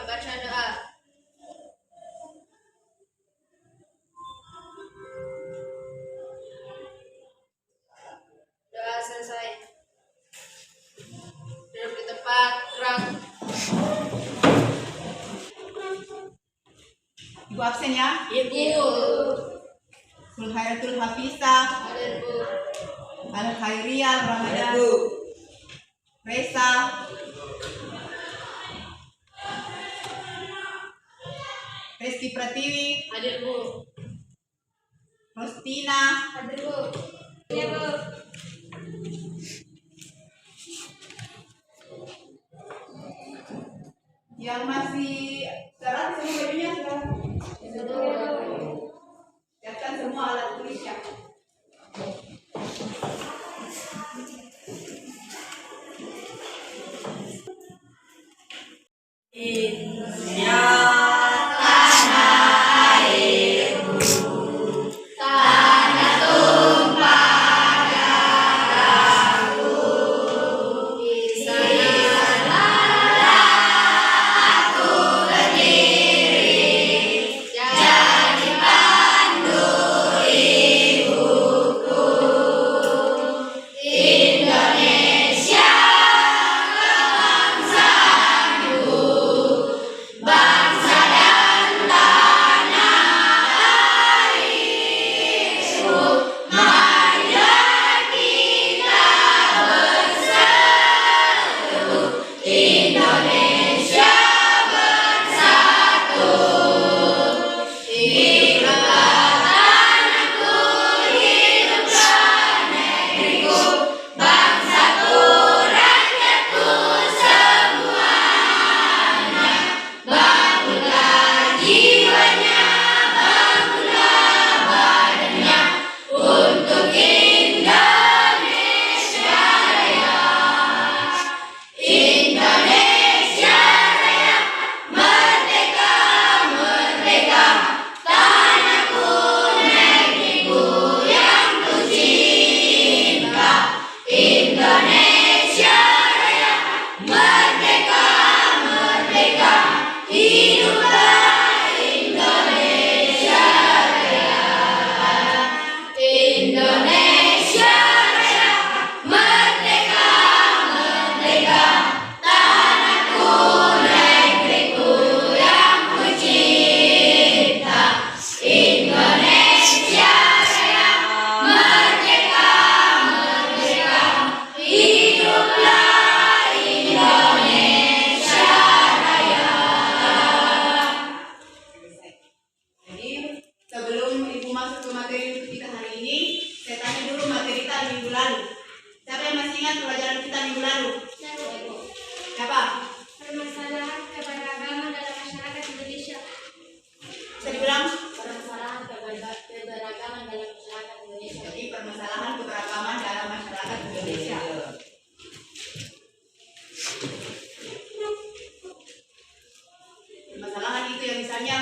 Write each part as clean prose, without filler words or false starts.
baca doa. Doa selesai. Duduk di tempat, gerak. Ibu absen ya? Ibu. Sul Hairatul Hafizah, Hadir, Bu. Al Khairiyah Ramadan, Reza, Reski Pratiwi, Hadir, Bu. Rostina, Hadir, Bu. Iya, Bu. yang masih sekarang semua bajunya sudah siapkan semua alat tulisnya.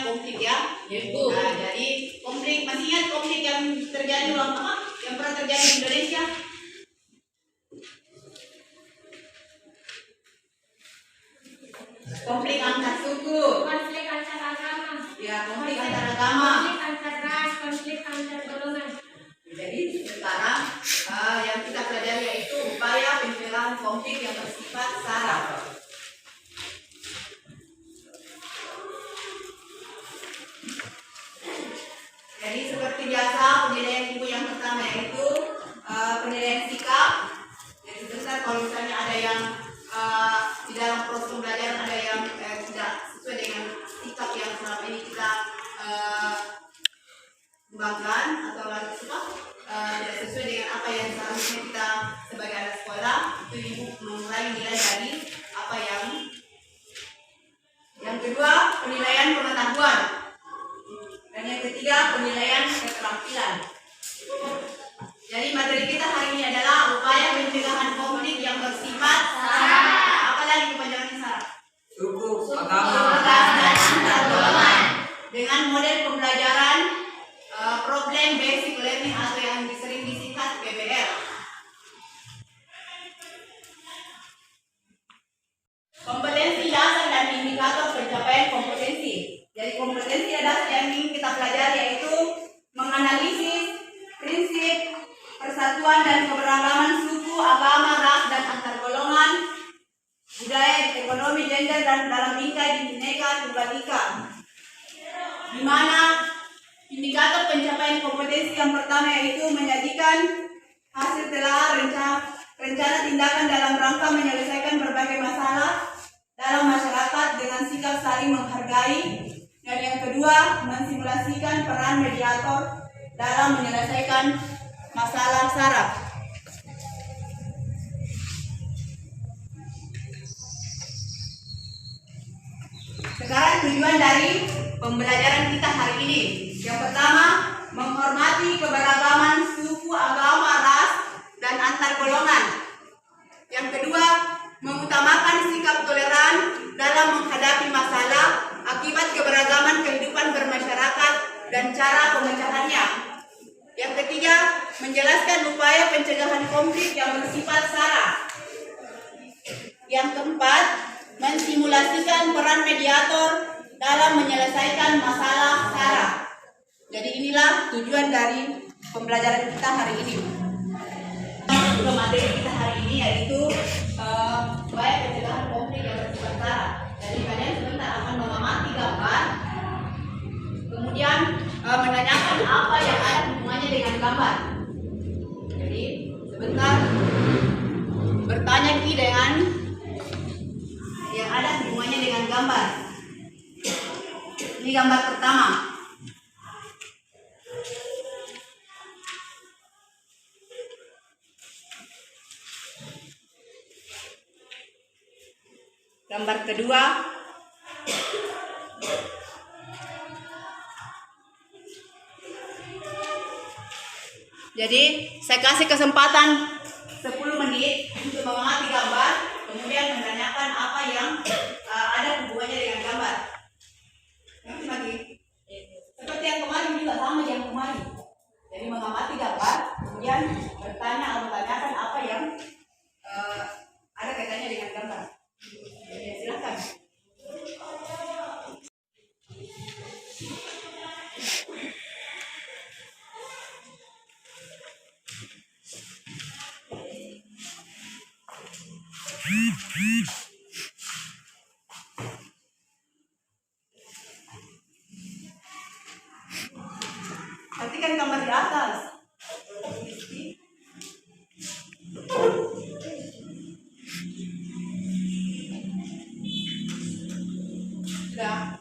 Konflik ya. Nah, jadi konflik, masih ingat konflik yang terjadi yang pernah terjadi di Indonesia? Konflik antar suku, Konflik antar agama. ya konflik antar agama, Konflik antar ras, konflik antar golongan. Jadi sekarang yang kita pelajari yaitu upaya pencegahan konflik yang bersifat sara. Jadi seperti biasa penilaian ibu yang pertama yaitu penilaian sikap. Jadi sebesar kalau misalnya ada yang di dalam proses pembelajaran ada yang tidak sesuai dengan sikap yang selama ini kita kembangkan atau tidak sesuai dengan apa yang seharusnya kita sebagai anak sekolah, itu ibu mengurangi nilai dari apa yang kedua penilaian pengetahuan. Dan yang ketiga, penilaian keterampilan. Jadi materi kita hari ini adalah upaya pencegahan konflik yang bersifat sara. Apa lagi kepanjangannya sara? Suku, agama, dan antar golongan. Dengan model pembelajaran problem basic learning atau yang sering disingkat PBL. Kompetensi dasar dan indikator pencapaian pencapaian kompetensi. Jadi kompetensi adalah yang ingin kita pelajari, yaitu menganalisis prinsip persatuan dan keberagaman suku, agama, ras, dan antar golongan, budaya, ekonomi, gender, dan dalam bingkai Bhinneka Tunggal Ika. Di mana indikator pencapaian kompetensi yang pertama yaitu menyajikan hasil telah rencana tindakan dalam rangka menyelesaikan berbagai masalah dalam masyarakat dengan sikap saling menghargai. Dan yang kedua, mensimulasikan peran mediator dalam menyelesaikan masalah SARA. Sekarang tujuan dari pembelajaran kita hari ini. Yang pertama, menghormati keberagaman suku, agama, ras, dan antar golongan. Yang kedua, mengutamakan sikap toleran dalam menghadapi masalah akibat keberagaman kehidupan bermasyarakat dan cara pemecahannya. Yang ketiga, menjelaskan upaya pencegahan konflik yang bersifat SARA. Yang keempat, mensimulasikan peran mediator dalam menyelesaikan masalah SARA. Jadi inilah tujuan dari pembelajaran kita hari ini. Materi kita hari ini yaitu upaya pencegahan konflik yang bersifat SARA. Jadi kalian sebentar akan mengamati gambar, kemudian menanyakan apa yang ada hubungannya dengan gambar. Jadi sebentar bertanya dengan yang ada hubungannya dengan gambar. Ini gambar pertama. Gambar kedua. Jadi saya kasih kesempatan 10 menit untuk mengamati gambar, kemudian menanyakan apa yang ada hubungannya dengan gambar. Yang lagi seperti yang kemarin juga sama yang kemarin. Jadi mengamati gambar, kemudian bertanya atau menanyakan apa yang ada kaitannya dengan gambar. Ya, silakan. Perhatikan gambar di atas. Sudah.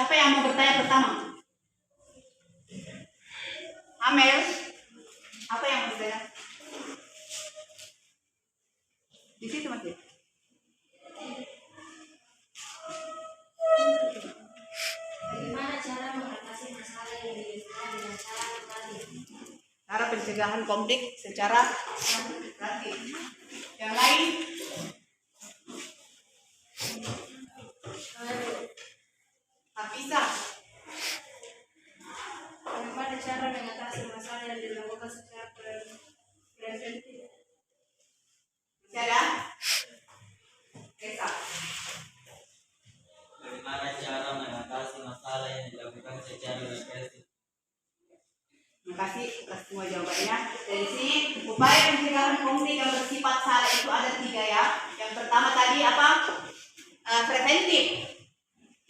Siapa yang mau bertanya pertama? Amel, apa yang mau bertanya? Di situ masih. Bagaimana cara mengatasi masalah yang dilakukan dengan cara kooperatif? Cara pencegahan konflik secara kooperatif. Yang lain? Tak bisa. Bagaimana cara mengatasi masalah yang dilakukan secara preventif? Cara? Esa. Bagaimana cara mengatasi masalah yang dilakukan secara represif? Terima kasih atas semua jawabannya. Dari sini upaya pencegahan konflik yang bersifat SARA itu ada 3 ya. Yang pertama tadi apa? Preventif.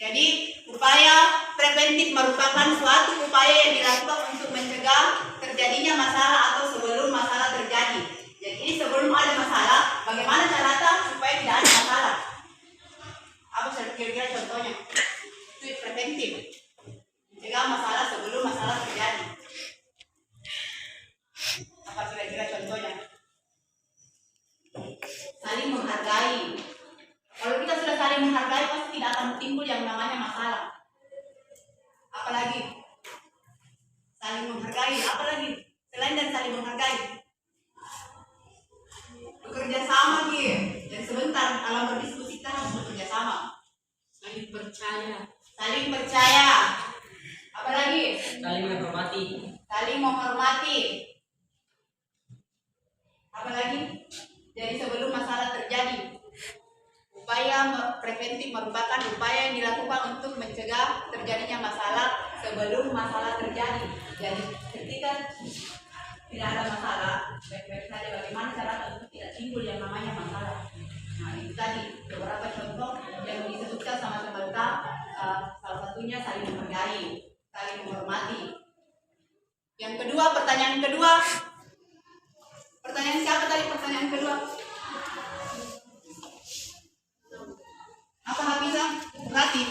Jadi upaya preventif merupakan suatu upaya yang dilakukan untuk mencegah terjadinya masalah atau sebelum masalah terjadi. Jadi sebelum ada masalah, bagaimana caranya supaya tidak ada masalah? Apa kira-kira contohnya? Itu preventif. Mencegah masalah sebelum masalah terjadi. Apa kira-kira contohnya? Saling menghargai. Kalau kita sudah saling menghargai, pasti tidak akan timbul yang namanya masalah. Apalagi Saling menghargai. Apa lagi? Selain dari saling menghargai. Bekerja sama Ki. Dan sebentar dalam berdiskusi kita harus bekerja sama. Saling percaya. Saling percaya. Apa lagi? Saling menghormati. Saling menghormati. Apa lagi? Jadi sebelum masalah terjadi, upaya preventif merupakan upaya yang dilakukan untuk mencegah terjadinya masalah sebelum masalah terjadi. Jadi ketika tidak ada masalah, baik-baik saja bagaimana cara untuk tidak timbul yang namanya masalah. Nah itu tadi beberapa contoh yang disebutkan sama teman kita, salah satunya saling menghargai, saling menghormati. Yang kedua, pertanyaan kedua. Pertanyaan siapa tadi? Pertanyaan kedua. Apa Hafizah? Berarti.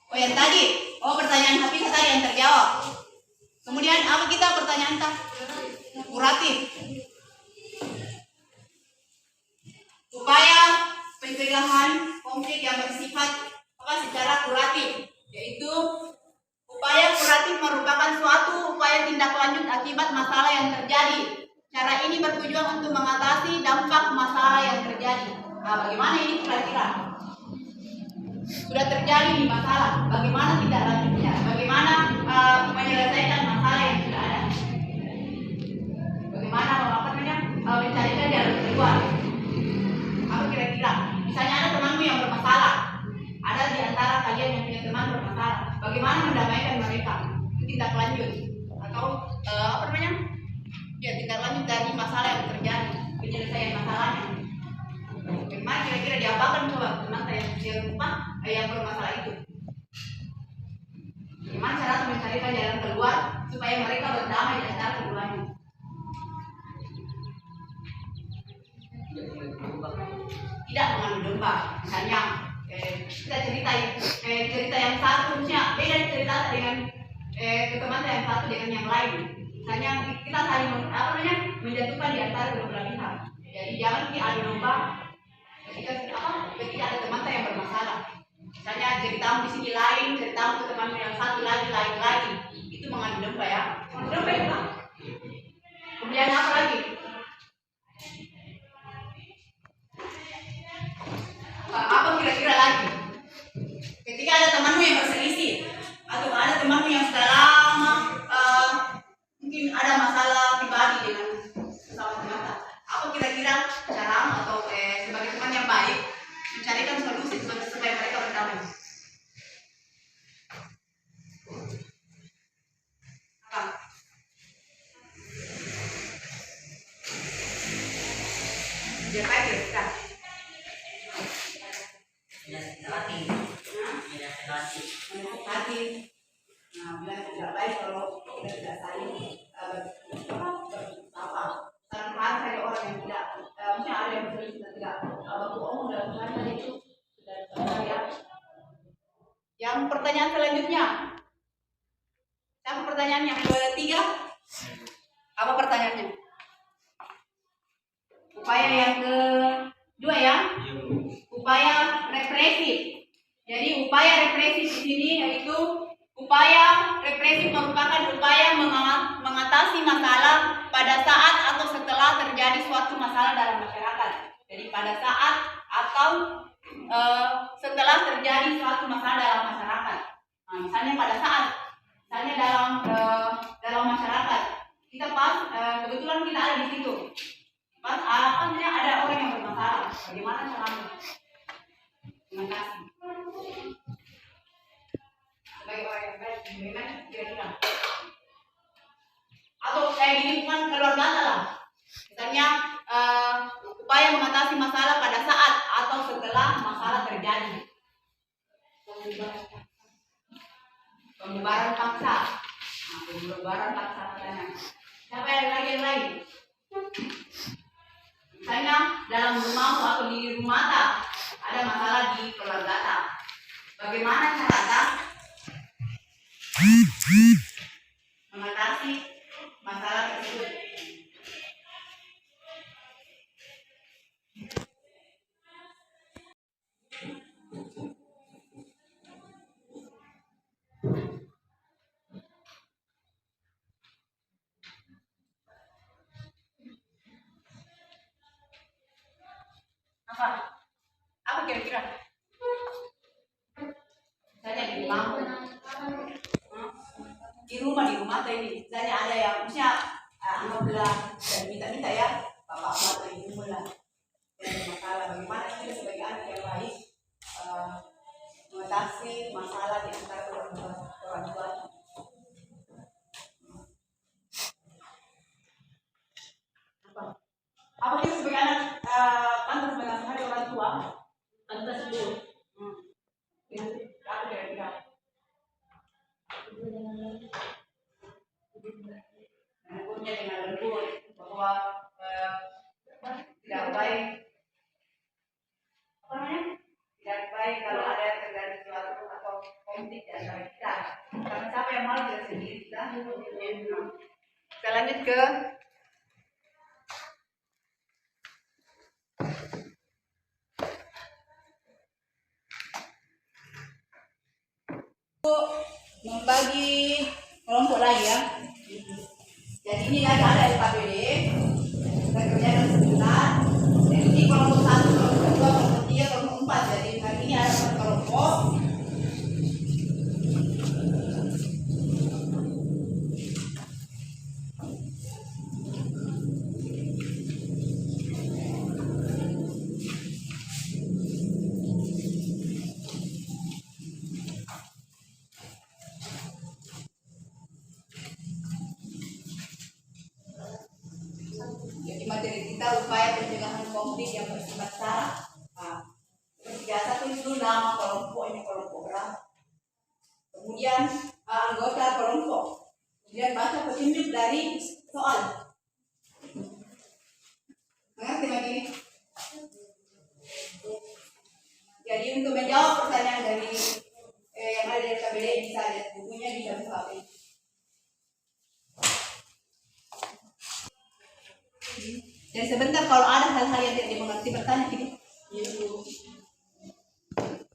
Oh yang tadi. Oh pertanyaan Hafizah tadi yang terjawab. Kemudian apa kita pertanyaan tak? Kuratif. Upaya pencegahan konflik yang bersifat secara kuratif, yaitu upaya kuratif merupakan suatu upaya tindak lanjut akibat masalah yang terjadi. Cara ini bertujuan untuk mengatasi dampak masalah yang terjadi. Nah, bagaimana ini kira-kira? Sudah terjadi di masalah, bagaimana tindak lanjutnya? Bagaimana menyelesaikan masalah yang sudah ada? Bagaimana mencarikan jalan keluar? Apa kira-kira? Misalnya ada temanmu yang bermasalah, ada di antara kalian yang punya teman bermasalah. Bagaimana mendamaikan mereka? Itu tindak lanjut atau ya tindak lanjut dari masalah yang terjadi, penyelesaian masalahnya. Bagaimana kira-kira diapakan coba tentang yang bermasalah itu? Bagaimana cara mencarikan jalan keluar supaya mereka berdamai di antara keduanya? Tidak mengadu domba. Misalnya kita cerita yang satu, beda cerita dengan teman yang satu dengan yang lain. Misalnya kita saling menjatuhkan di antara kedua belah pihak. Jadi jangan kita adu domba ketika ada teman yang bermasalah. Misalnya ceritamu di sini lain, ceritamu ke teman yang satu lain lagi. Itu mengadu domba ya. Mengadu domba itu Pak. Kemudian apa lagi? Apa kira-kira lagi? Ketika ada temanmu yang berselisih atau ada temanmu yang sudah lama mungkin ada masalah pribadi dengan sesama teman, apa kira-kira cara atau sebagai teman yang baik mencarikan solusi supaya mereka berdamai? Apa? Dia baik kira-kira. Hati. Nah, bila tidak baik kalau kita tidak saling saling merasa ada orang yang tidak, mungkin ada yang kita tidak bohong dalam hal itu sudah ya. Yang pertanyaan selanjutnya, siapa pertanyaan yang ketiga? Apa pertanyaannya? Upaya yang kedua ya, upaya represif. Jadi upaya represif di sini yaitu upaya represif merupakan upaya mengatasi masalah pada saat atau setelah terjadi suatu masalah dalam masyarakat. Jadi pada saat atau setelah terjadi suatu masalah dalam masyarakat. Nah, misalnya pada saat, misalnya dalam masyarakat kita kebetulan kita ada di situ. Pas ada orang yang bermasalah. Bagaimana caranya? Mengatasi. Sebagai orang yang baik, bagaimana kira-kira? Atau di lingkungan keluarga lah. Misalnya upaya mengatasi masalah pada saat atau setelah masalah terjadi. Pembubaran paksa. Nah, pembubaran paksa katanya. Siapa yang lain? Misalnya dalam rumahmu atau di rumah ada masalah di keluarga. Bagaimana cara mengatasi masalah tersebut? Apa kira-kira? Misalnya di rumah, di rumah tuh ini, misalnya ada yang misalnya anggaplah dan minta-minta ya, bapak atau ibu lah, yang masalah bagaimana kita sebagai anak yang baik mengatasi masalah di antara orang tua. Apa kita sebagai anak pantas menasihati orang tua? Pantas bu. Apa kira-kira? Menegurnya dengan lembut bahwa tidak baik, apa namanya? Tidak baik kalau ada terjadi sesuatu atau konflik di antara kita. Karena siapa yang malu tidak sendiri kita. Kita lanjut ke membagi kelompok lagi ya. Jadi ini lagi ada SKPD, kita kerjakan sebentar. Dan ini kelompok 1, kelompok 2, kelompok 3, kelompok 4. Jadi hari ini ada 4 kelompok. Jadi materi kita upaya pencegahan konflik yang bersifat sara. Seperti biasa tulis nama kelompok, ini kelompok berapa. Kemudian anggota kelompok. Kemudian baca petunjuk dari soal. Mengerti lagi? Jadi untuk menjawab pertanyaan dari yang ada di KBD bisa lihat bukunya, bisa buka HP. Dan sebentar kalau ada hal-hal yang tidak dimengerti bertanya gitu.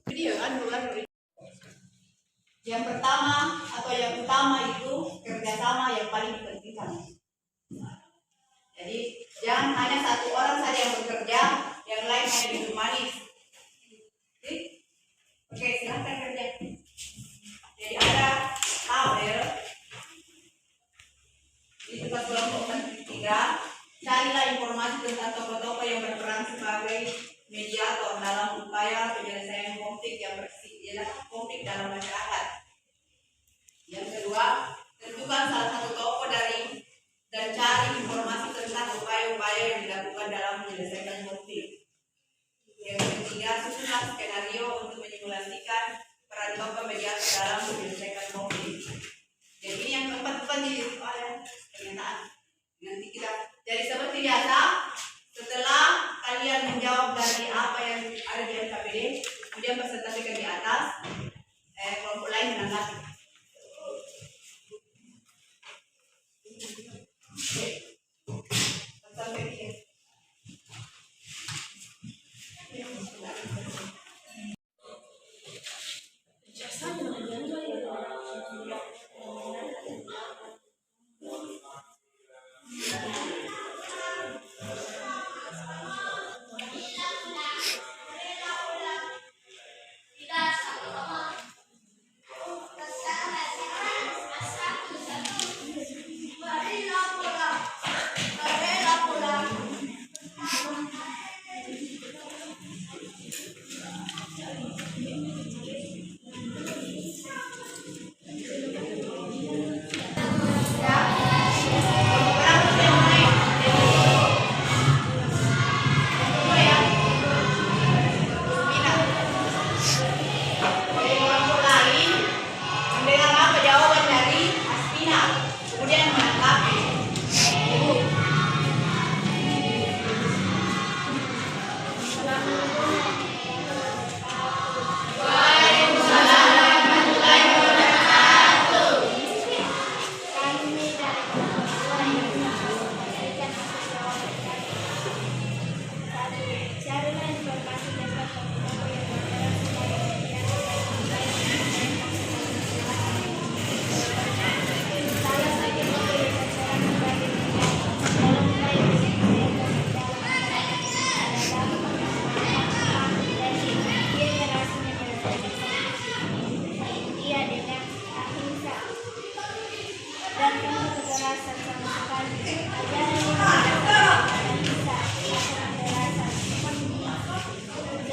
Video anu. Yang pertama atau yang utama itu kerjasama yang paling dipentingkan. Jadi jangan hanya satu orang saja yang bekerja, yang lain hanya duduk manis. Oke, silahkan kerja. Jadi ada tabel di tempat kelompok 3. Carilah informasi tentang tokoh-tokoh yang berperan sebagai mediator dalam upaya penyelesaian konflik yang konflik dalam masyarakat. Yang kedua, tentukan salah satu tokoh dan cari informasi tentang upaya-upaya yang dilakukan dalam menyelesaikan konflik. Yang ketiga, susunlah skenario untuk menyimulasikan peran tokoh mediator dalam menyelesaikan konflik. Jadi ini yang keempat bukan jadi soal pernyataan. Nanti kita jadi seperti biasa, setelah kalian menjawab dari apa yang ada di LKPD, kemudian presentasikan di atas, kelompok lain menanggapi. Sampai dia.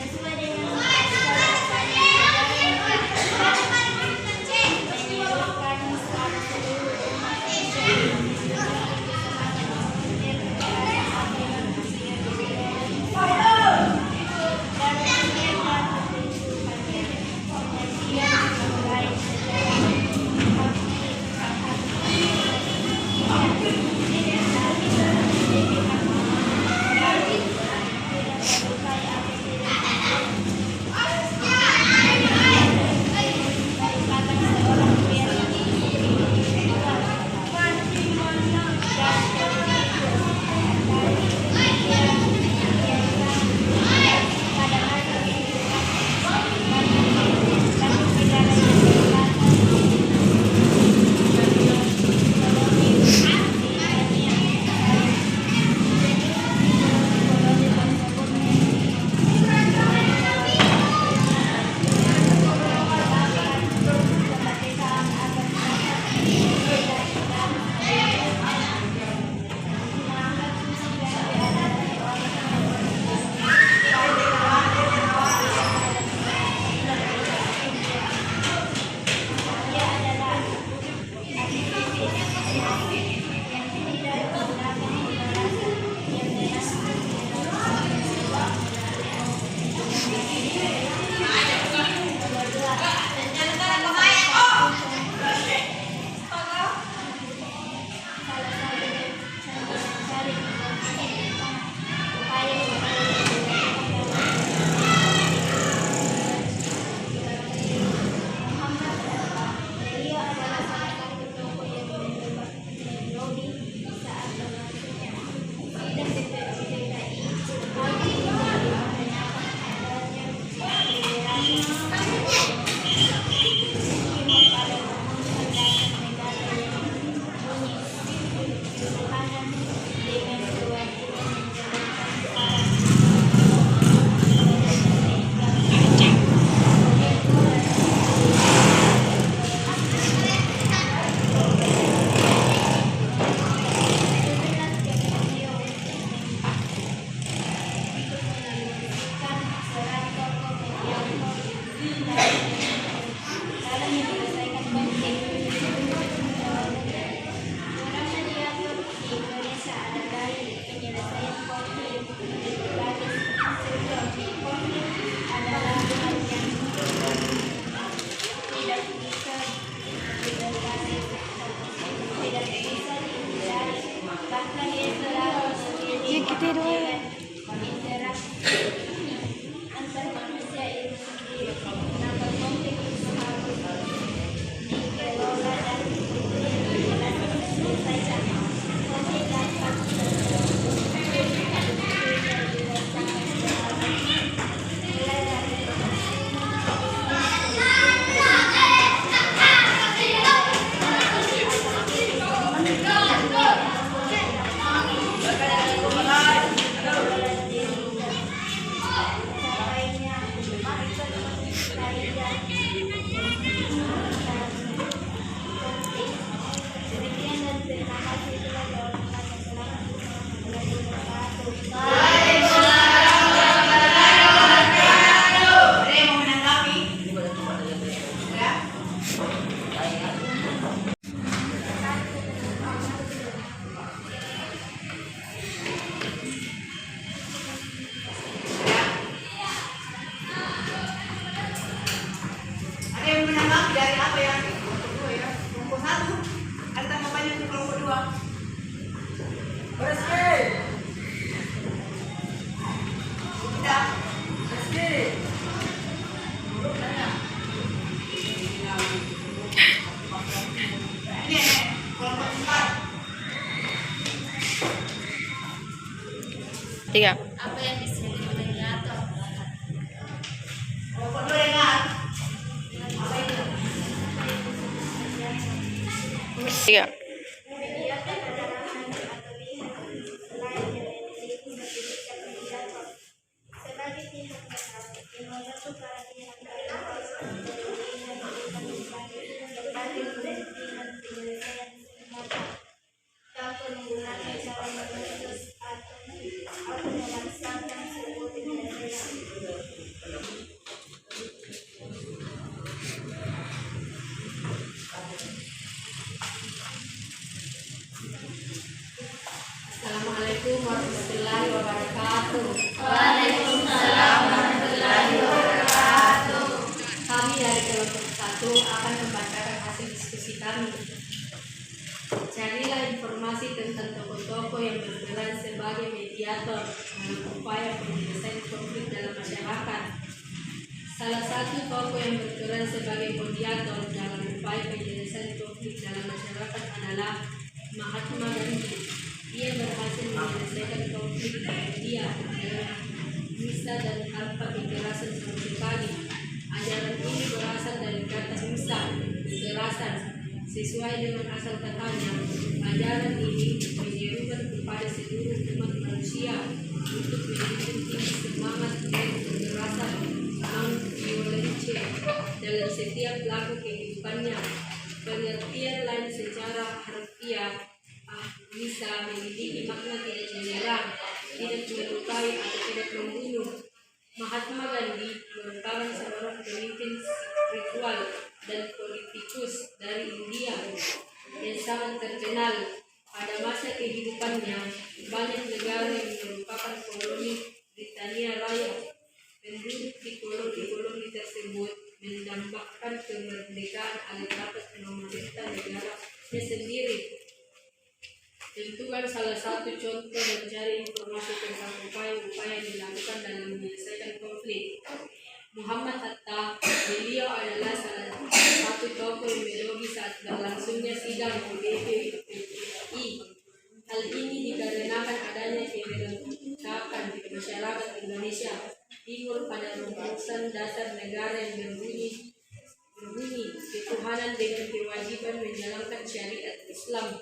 sesuai dengan peraturan menyebabkan seluruh umat Tiga. Apa yang disebut moderator? Kelompok dua dengar. Tiga. Mediator adalah hanya atau pihak selain dari berbicara mediator. Sebagai pihak netral, yang membantu para pihak lain dengan berbagai dari pihak penyelesaian sengketa. Contoh menggunakan wabarakatuh. Waalaikumsalam warahmatullahi wabarakatuh. Kami dari kelompok 1 akan membacakan hasil diskusi kami. Carilah informasi tentang tokoh-tokoh yang berperan sebagai mediator dalam upaya penyelesaian konflik dalam masyarakat. Salah satu tokoh yang berperan sebagai mediator dalam upaya penyelesaian konflik dalam masyarakat adalah Mahatma Gandhi. Ia berhasil menyelesaikan konflik di India dengan bisa dan tanpa kekerasan sama sekali. Ajaran ini berasal dari kata Musa, kekerasan. Sesuai dengan asal katanya, ajaran ini menyerukan kepada seluruh umat manusia untuk memiliki semangat dan kekerasan non-violence dalam setiap laku kehidupannya. Pengertian lain secara harfiah bisa memiliki makna tidak menyerang, tidak melukai atau tidak membunuh. Mahatma Gandhi merupakan seorang pemimpin spiritual dan politikus dari India yang sangat terkenal. Pada masa kehidupannya, banyak negara yang merupakan koloni Britania Raya. Penduduk di koloni tersebut mendambakan kemerdekaan agar dapat memerintah negaranya sendiri. Tentukan salah satu contoh mencari informasi tentang upaya-upaya yang dilakukan dalam menyelesaikan konflik. Muhammad Hatta, beliau adalah salah satu tokoh yang melobi saat berlangsungnya sidang PBBI. Hal ini dikarenakan adanya keberentakan masyarakat Indonesia Timur pada rumusan dasar negara yang berbunyi ketuhanan dengan kewajiban menjalankan syariat Islam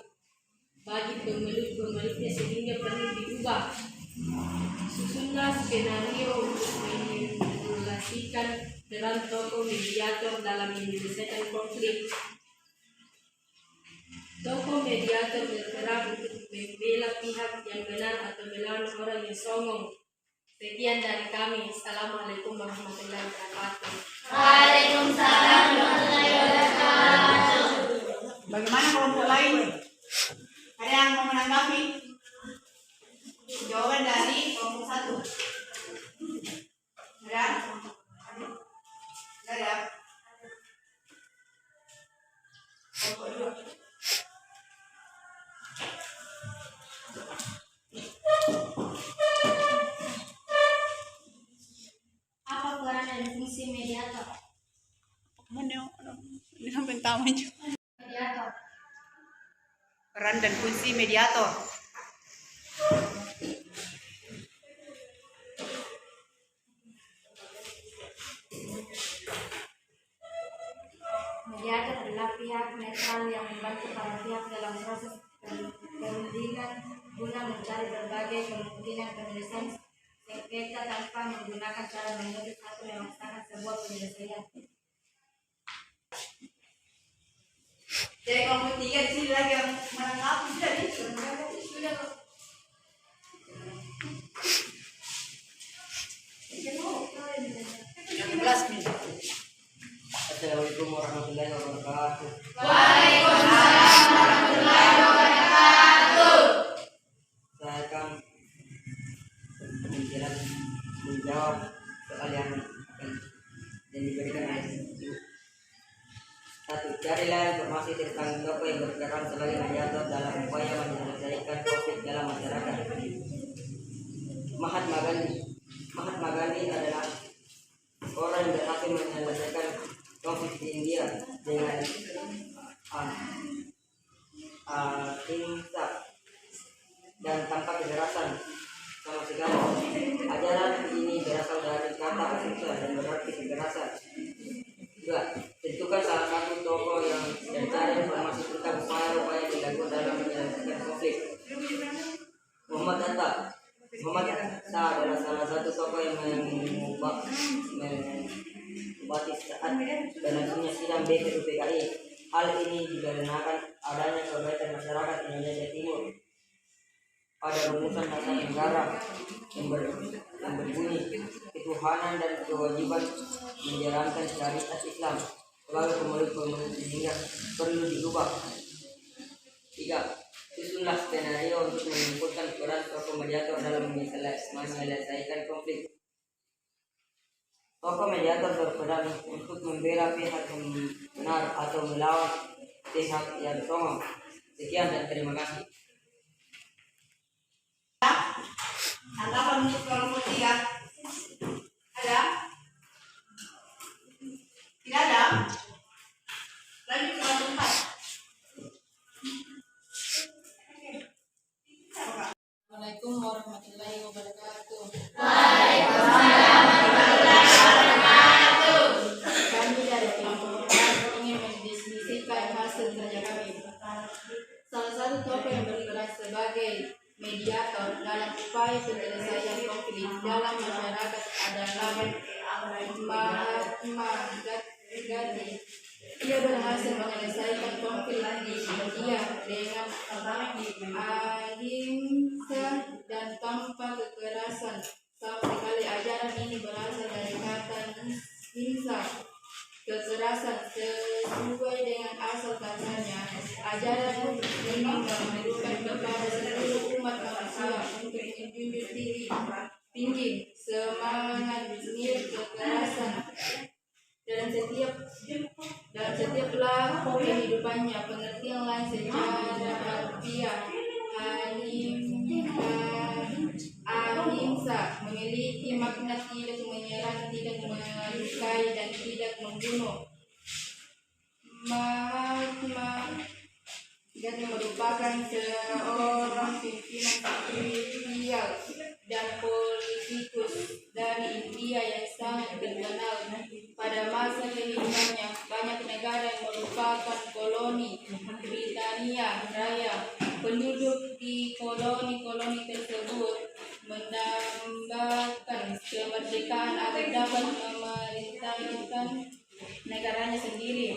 bagi pemeluk-pemeluknya sehingga perlu diubah. Susunlah skenario untuk mensimulasikan peran tokoh mediator dalam menyelesaikan konflik. Tokoh mediator berperan untuk membela pihak yang benar atau melawan orang yang songong. Sekian dari kami. Assalamualaikum warahmatullahi wabarakatuh. Waalaikumsalam warahmatullahi wabarakatuh. Bagaimana kelompok lain? Ada yang mau menanggapi jawaban dari kelompok 1? Ada? Ada? Kelompok 2. Apa peran dan fungsi mediator? Ini sampai tamu aja. Mediator. Peran dan fungsi mediator. Mediator adalah pihak netral yang membantu para pihak dalam proses perundingan guna mencari berbagai kemungkinan penyelesaian sengketa tanpa menggunakan cara menuduh atau memaksakan sebuah penyelesaian. Jadi kelompok 3 di sini lagi yang menanggapi sudah. Assalamualaikum warahmatullahi wabarakatuh. Waalaikumsalam warahmatullahi wabarakatuh. Saya akan menjawab soal yang diberikan oleh Ibu. 1. Carilah informasi tentang tokoh yang berperan sebagai mediator dalam upaya menyelesaikan konflik dalam masyarakat. Mahatma Gandhi adalah orang yang berhasil menyelesaikan konflik di India dengan ahimsa dan tanpa kekerasan sama sekali. Ajaran ini berasal dari kata ahimsa dan berarti kekerasan. 2. Tentukan salah satu tokoh yang mencari informasi tentang upaya-upaya yang dilakukan dalam menyelesaikan konflik. Muhammad Hatta adalah salah satu tokoh yang mengobati saat berlangsungnya sidang PBBI. Hal ini dikarenakan adanya kebaikan masyarakat Indonesia Timur pada rumusan dasar negara yang berbunyi ketuhanan dan kewajiban menjalankan syariat Islam sebagai pemeluk sehingga perlu diubah. 3. Susunlah skenario untuk menyimpulkan peran tokoh mediator dalam menyelesaikan konflik. Tokoh mediator berperan untuk membela pihak yang benar atau melawan pihak yang songong. Sekian dan terima kasih. Tanggapan untuk kelompok 3 ada? Tidak ada? Lanjut ke kelompok 4. Assalamualaikum warahmatullahi wabarakatuh. Kami dari kelompok 4 ingin mendefinisikan hasil kerja kami. Salah satu tokoh yang berperan sebagai mediator dalam upaya penyelesaian konflik dalam masyarakat adalah Mahatma Gandhi. Ia berhasil menyelesaikan konflik di India dengan ahimsa dan tanpa kekerasan. Sama sekali ajaran ini berasal dari kata himsa, kekerasan. Sesuai dengan asal katanya, ajaran ini memerlukan kepada seluruh umat manusia untuk menjunjung tinggi semangat nilai kekerasan dalam setiap laku kehidupannya. Pengertian lain secara harfiah ahimsa memiliki makna tidak menyerang, tidak melukai, dan tidak membunuh. Mahatma Gandhi merupakan seorang pimpinan spiritual dan politikus dari India yang sangat terkenal. Pada masa kehidupannya, banyak negara yang merupakan koloni Britania Raya. Penduduk di koloni-koloni tersebut mendambakan kemerdekaan agar dapat memerintahkan negaranya sendiri.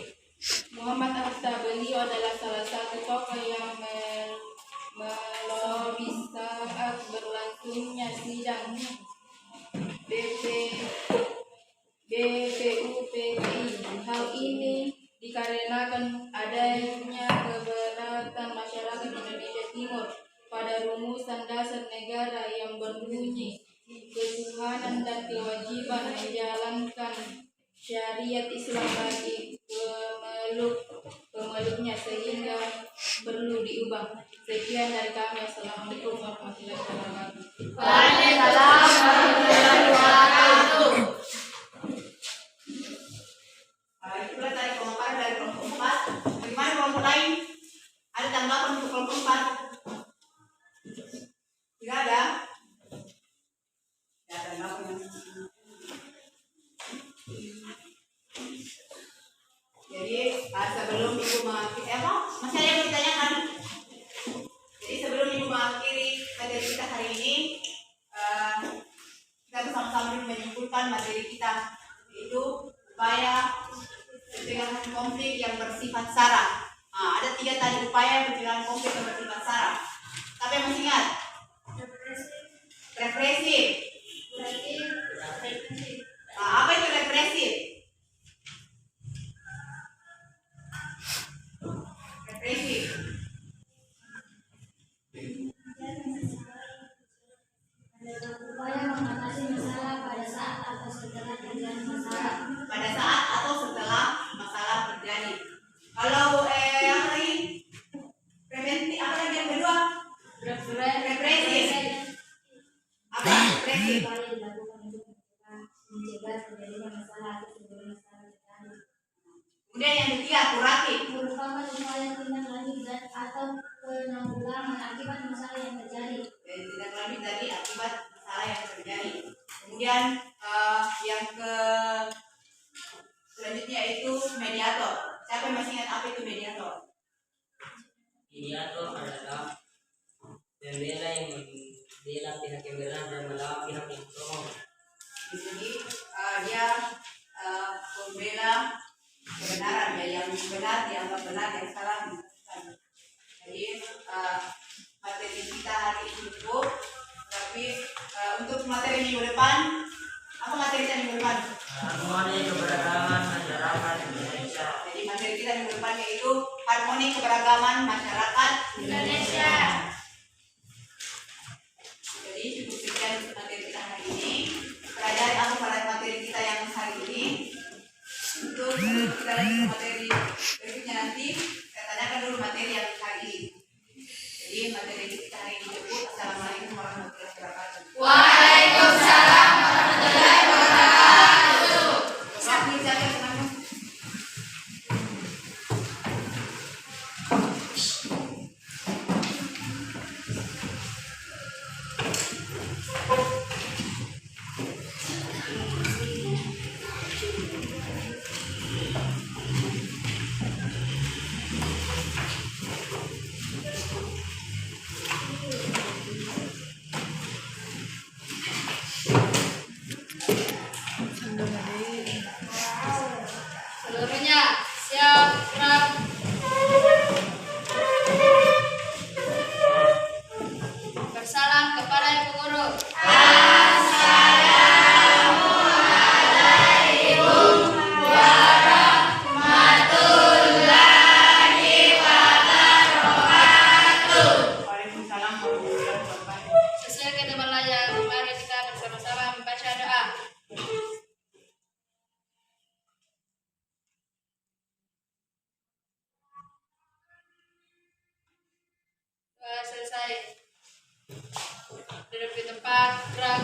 Muhammad Atta, beliau adalah salah satu tokoh yang melobi saat berlangsungnya sidang BPUPKI. Hal ini dikarenakan adanya keberatan masyarakat Indonesia Timur pada rumusan dasar negara yang berbunyi ketuhanan dan kewajiban menjalankan syariat Islam bagi pemeluknya, sehingga perlu diubah. Sekian dari kami. Assalamualaikum warahmatullahi wabarakatuh. Waalaikumsalam warahmatullahi wabarakatuh. Itulah dari kelompok 4 dari kelompok 4. Bagaimana kelompok lain? Ada tanggapan untuk kelompok 4? Tidak ada? Tidak ada tanggapan. Jadi sebelum Ibu mengakhiri, masih ada yang mau ditanyakan? Jadi sebelum Ibu mengakhiri materi kita hari ini, kita bersama-sama menyimpulkan materi kita, yaitu upaya pencegahan konflik yang bersifat sara. Ada 3 tadi upaya pencegahan konflik yang bersifat sara. Tapi yang masih ingat? Represif. Apa itu represif? Represif. Upaya mengatasi masalah pada saat atau setelah terjadi masalah. Pada saat atau setelah masalah terjadi. Kalau yang lagi preventif, apa lagi yang kedua? Represif. Apa represif? Upaya dilakukan untuk mencegah terjadinya masalah atau sebelum masalah terjadi. Kemudian yang ketiga, kuratif. Merupakan upaya tindak lanjut dan atau penanggulangan akibat masalah yang terjadi. Tindak lanjut dari akibat masalah yang terjadi. Kemudian yang ke selanjutnya itu mediator. Siapa yang masih ingat apa itu mediator? Mediator adalah pembela yang membela pihak yang benar dan melawan pihak yang songong. Di sini dia membela kebenaran, ya, yang benar dianggap benar, yang salah disalahkan. Jadi materi kita hari ini cukup, tapi untuk materi minggu depan, apa materi kita minggu depan? Harmoni keberagaman masyarakat Indonesia. Jadi materi kita minggu depan yaitu harmoni keberagaman masyarakat Indonesia. materi kita hari ini debut. Assalamualaikum warahmatullahi wabarakatuh. Waalaikumsalam warahmatullahi wabarakatuh. Wakil siapa teman-teman? Seluruhnya siap, gerak. Bersalam kepada Ibu Guru. Waalaikumsalam warahmatullahi wabarakatuh. Sesuai ketentuan layar, mari kita bersama-sama membaca doa. Doa selesai. Duduk di tempat, gerak.